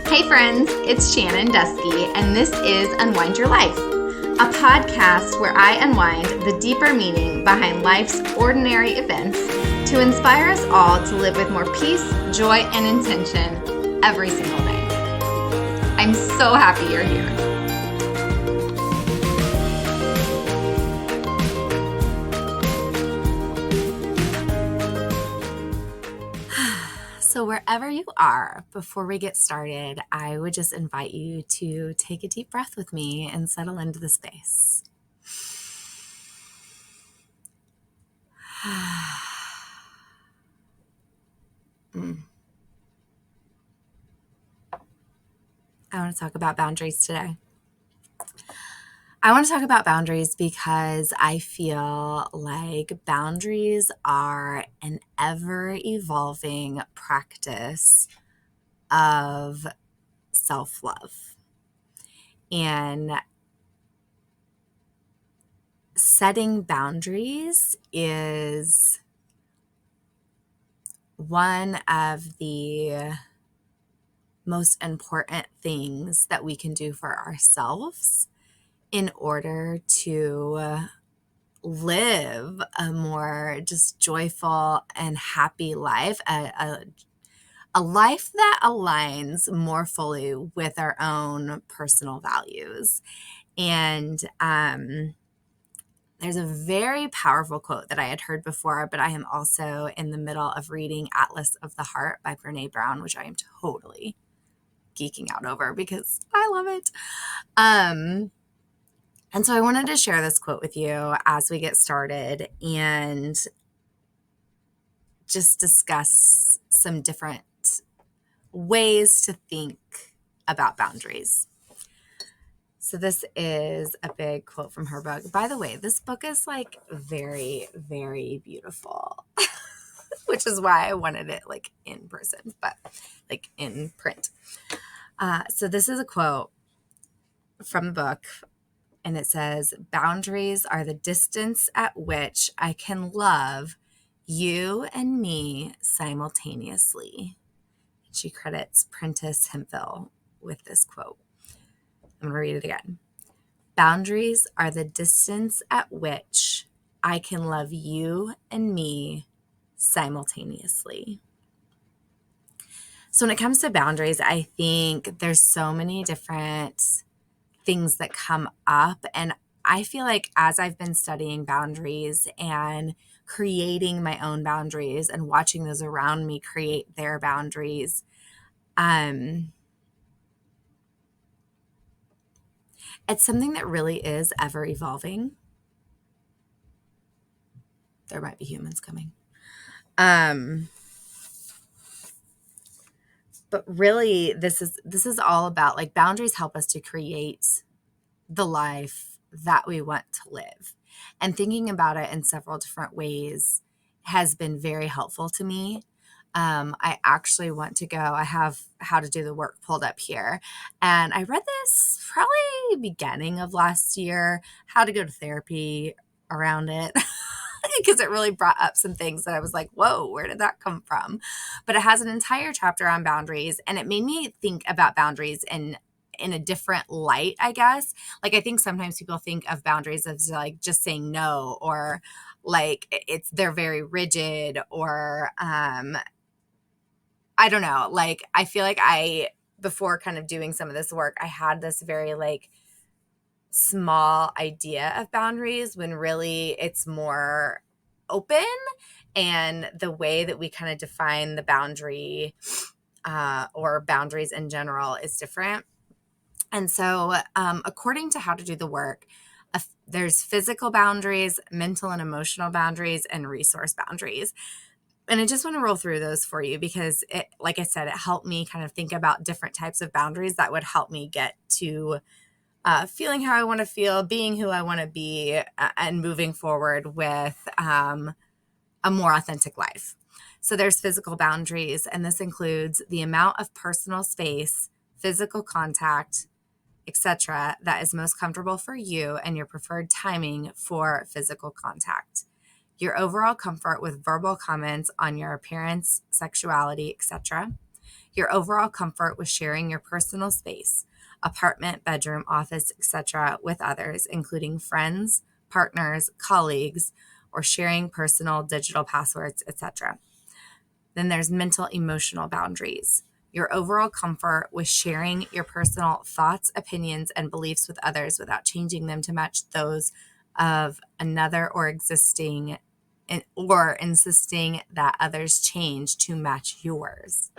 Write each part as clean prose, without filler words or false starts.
Hey friends, it's Shannon Dusky, and this is Unwind Your Life, a podcast where I unwind the deeper meaning behind life's ordinary events to inspire us all to live with more peace, joy, and intention every single day. I'm so happy you're here. So wherever you are, before we get started, I would just invite you to take a deep breath with me and settle into the space. I want to talk about boundaries today. I want to talk about boundaries because I feel like boundaries are an ever-evolving practice of self-love. And setting boundaries is one of the most important things that we can do for ourselves in order to live a more just joyful and happy life, a life that aligns more fully with our own personal values. And there's a very powerful quote that I had heard before, but I am also in the middle of reading Atlas of the Heart by Brene Brown, which I am totally geeking out over because I love it. And so I wanted to share this quote with you as we get started and just discuss some different ways to think about boundaries. So this is a big quote from her book. By the way, this book is like very, very beautiful, which is why I wanted it like in person, but like in print. So this is a quote from the book. And it says, boundaries are the distance at which I can love you and me simultaneously. She credits Prentis Hemphill with this quote. I'm going to read it again. Boundaries are the distance at which I can love you and me simultaneously. So when it comes to boundaries, I think there's so many different things that come up. And I feel like as I've been studying boundaries and creating my own boundaries and watching those around me create their boundaries, it's something that really is ever evolving. There might be humans coming. But really, this is all about like boundaries help us to create the life that we want to live. And thinking about it in several different ways has been very helpful to me. I actually want to go. I have How to Do the Work pulled up here. And I read this probably beginning of last year, how to go to therapy around it. Because it really brought up some things that I was like, whoa, where did that come from? But it has an entire chapter on boundaries, and it made me think about boundaries in a different light, I guess. Like, I think sometimes people think of boundaries as like just saying no, or like they're very rigid, or I don't know. Like, I feel like before kind of doing some of this work, I had this very like small idea of boundaries when really it's more open, and the way that we kind of define the boundary or boundaries in general is different. And so according to How to Do the Work, there's physical boundaries, mental and emotional boundaries, and resource boundaries. And I just want to roll through those for you because it, like I said, it helped me kind of think about different types of boundaries that would help me get to feeling how I want to feel, being who I want to be, and moving forward with a more authentic life. So there's physical boundaries, and this includes the amount of personal space, physical contact, etc., that is most comfortable for you and your preferred timing for physical contact. Your overall comfort with verbal comments on your appearance, sexuality, etc. Your overall comfort with sharing your personal space, apartment, bedroom, office, etc., with others, including friends, partners, colleagues, or sharing personal digital passwords, etc. Then there's mental emotional boundaries. Your overall comfort with sharing your personal thoughts, opinions, and beliefs with others without changing them to match those of another or insisting that others change to match yours.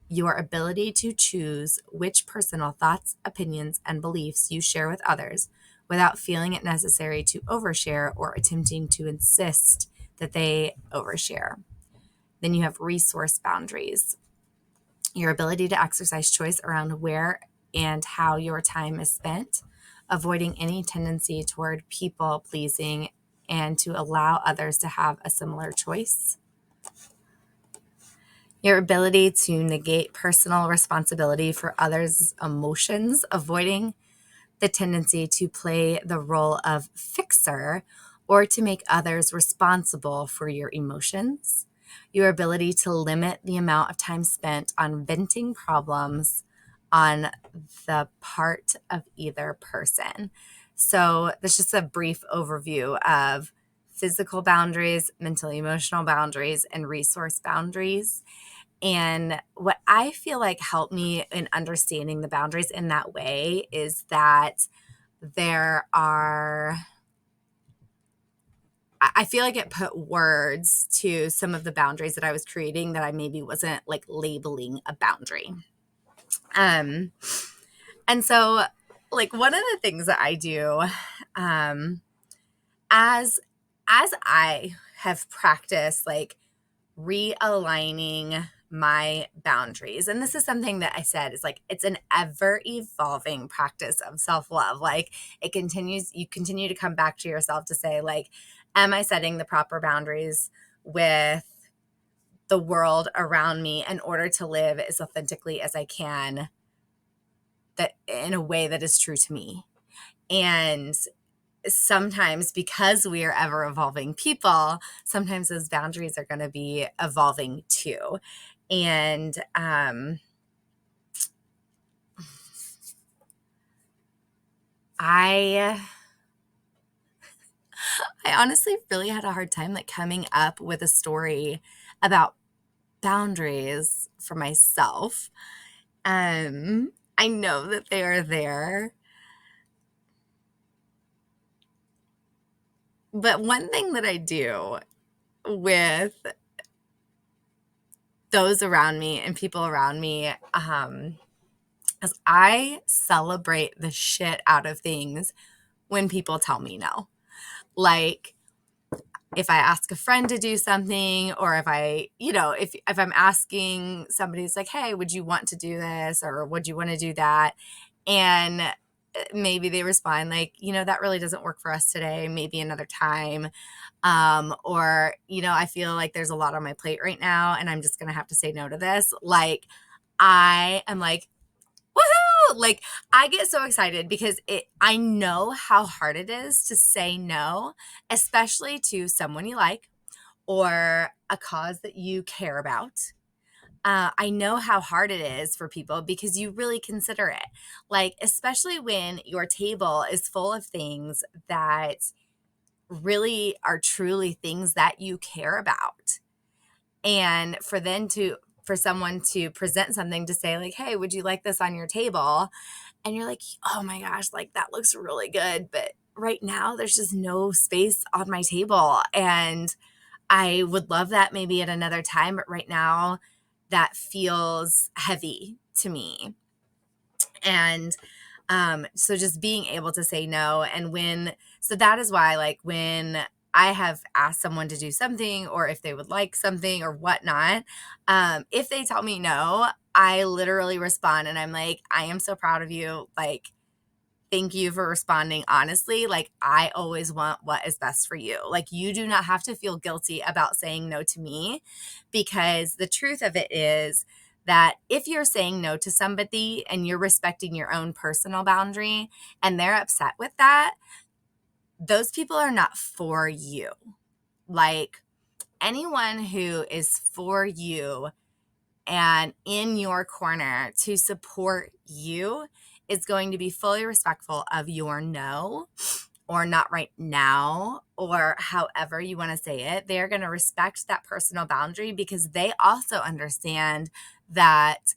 Your ability to choose which personal thoughts, opinions, and beliefs you share with others without feeling it necessary to overshare or attempting to insist that they overshare. Then you have resource boundaries. Your ability to exercise choice around where and how your time is spent, avoiding any tendency toward people pleasing, and to allow others to have a similar choice. Your ability to negate personal responsibility for others' emotions, avoiding the tendency to play the role of fixer or to make others responsible for your emotions. Your ability to limit the amount of time spent on venting problems on the part of either person. So, that's just a brief overview of physical boundaries, mental emotional boundaries, and resource boundaries. And what I feel like helped me in understanding the boundaries in that way is that there are, I feel like it put words to some of the boundaries that I was creating that I maybe wasn't like labeling a boundary. Um, and so, like, one of the things that I do, um, as I have practiced like realigning my boundaries. And this is something that I said is like, it's an ever evolving practice of self love. Like, you continue to come back to yourself to say, like, am I setting the proper boundaries with the world around me in order to live as authentically as I can, that in a way that is true to me? And sometimes, because we are ever evolving people, sometimes those boundaries are going to be evolving too. And I honestly really had a hard time like coming up with a story about boundaries for myself. I know that they are there, but one thing that I do with those around me and people around me, is I celebrate the shit out of things when people tell me no. Like, if I ask a friend to do something, or if if I'm asking somebody, it's like, hey, would you want to do this, or would you want to do that? And maybe they respond like, that really doesn't work for us today, maybe another time. Or, I feel like there's a lot on my plate right now and I'm just going to have to say no to this. Like, I am like, woohoo! Like, I get so excited because I know how hard it is to say no, especially to someone you like or a cause that you care about. I know how hard it is for people because you really consider it. Like, especially when your table is full of things that really are truly things that you care about. And for someone to present something to say like, hey, would you like this on your table? And you're like, oh my gosh, like that looks really good. But right now there's just no space on my table. And I would love that maybe at another time. But right now that feels heavy to me. And so just being able to say no. So that is why, like, when I have asked someone to do something or if they would like something or whatnot, if they tell me no, I literally respond and I'm like, I am so proud of you. Like, thank you for responding honestly. Like, I always want what is best for you. Like, you do not have to feel guilty about saying no to me, because the truth of it is that if you're saying no to somebody and you're respecting your own personal boundary and they're upset with that, those people are not for you. Like, anyone who is for you and in your corner to support you is going to be fully respectful of your no, or not right now, or however you want to say it. They're going to respect that personal boundary because they also understand that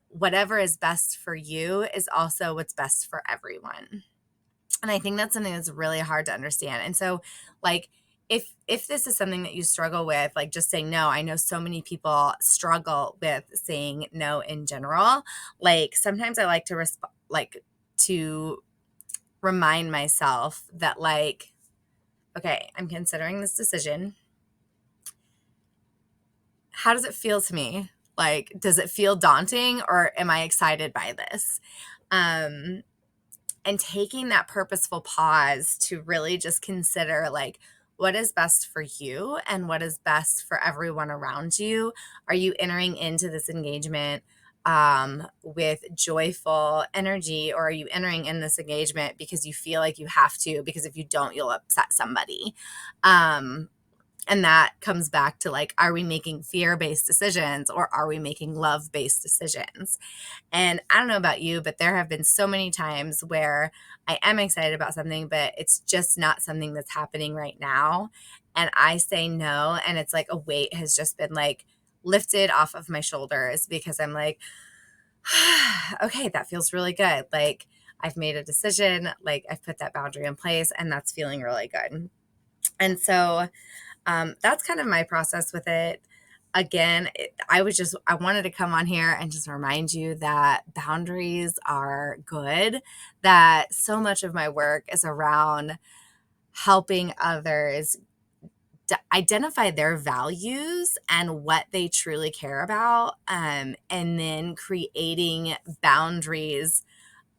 whatever is best for you is also what's best for everyone. And I think that's something that's really hard to understand. And so, like, if this is something that you struggle with, like just saying no, I know so many people struggle with saying no in general. Like sometimes I like to remind myself that, like, okay, I'm considering this decision. How does it feel to me? Like, does it feel daunting, or am I excited by this? And taking that purposeful pause to really just consider, like, what is best for you and what is best for everyone around you. Are you entering into this engagement with joyful energy, or are you entering in this engagement because you feel like you have to, because if you don't, you'll upset somebody? And that comes back to, like, are we making fear-based decisions, or are we making love-based decisions? And I don't know about you, but there have been so many times where I am excited about something, but it's just not something that's happening right now. And I say no, and it's like a weight has just been, like, lifted off of my shoulders, because I'm like, okay, that feels really good. Like, I've made a decision, like, I've put that boundary in place, and that's feeling really good. And so that's kind of my process with it. Again, I wanted to come on here and just remind you that boundaries are good, that so much of my work is around helping others identify their values and what they truly care about, and then creating boundaries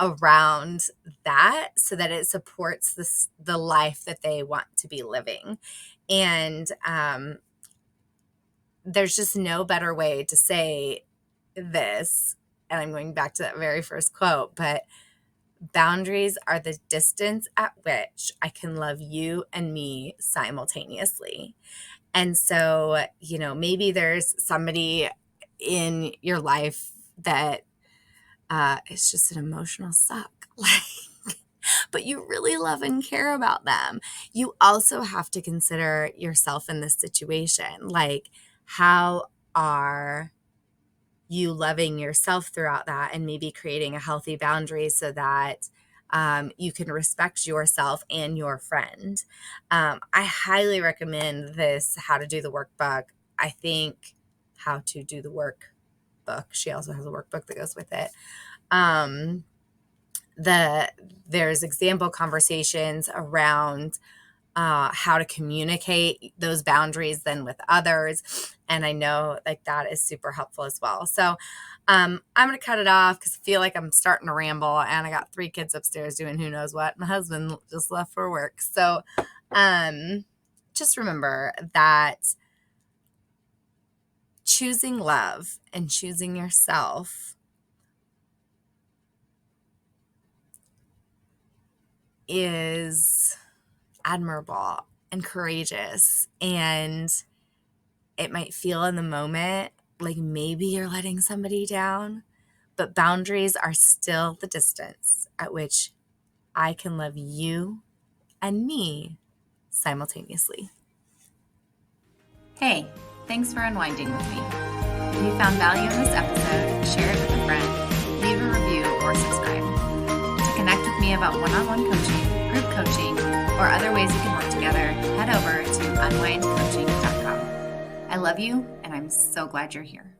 around that so that it supports the life that they want to be living. And there's just no better way to say this. And I'm going back to that very first quote, but boundaries are the distance at which I can love you and me simultaneously. And so, maybe there's somebody in your life that is just an emotional suck. Like, but you really love and care about them. You also have to consider yourself in this situation. Like, how are you loving yourself throughout that, and maybe creating a healthy boundary so that you can respect yourself and your friend. I highly recommend this How to Do the Workbook. I think How to Do the Workbook. She also has a workbook that goes with it. There's example conversations around how to communicate those boundaries then with others. And I know, like, that is super helpful as well. So I'm going to cut it off because I feel like I'm starting to ramble, and I got 3 kids upstairs doing who knows what. My husband just left for work. So just remember that choosing love and choosing yourself is admirable and courageous, and it might feel in the moment like maybe you're letting somebody down, but boundaries are still the distance at which I can love you and me simultaneously. Hey, thanks for unwinding with me. If you found value in this episode, share it with a friend, leave a review, or subscribe. To connect with me about one-on-one coaching, group coaching, or other ways we can work together, head over to unwindcoaching.com. I love you, and I'm so glad you're here.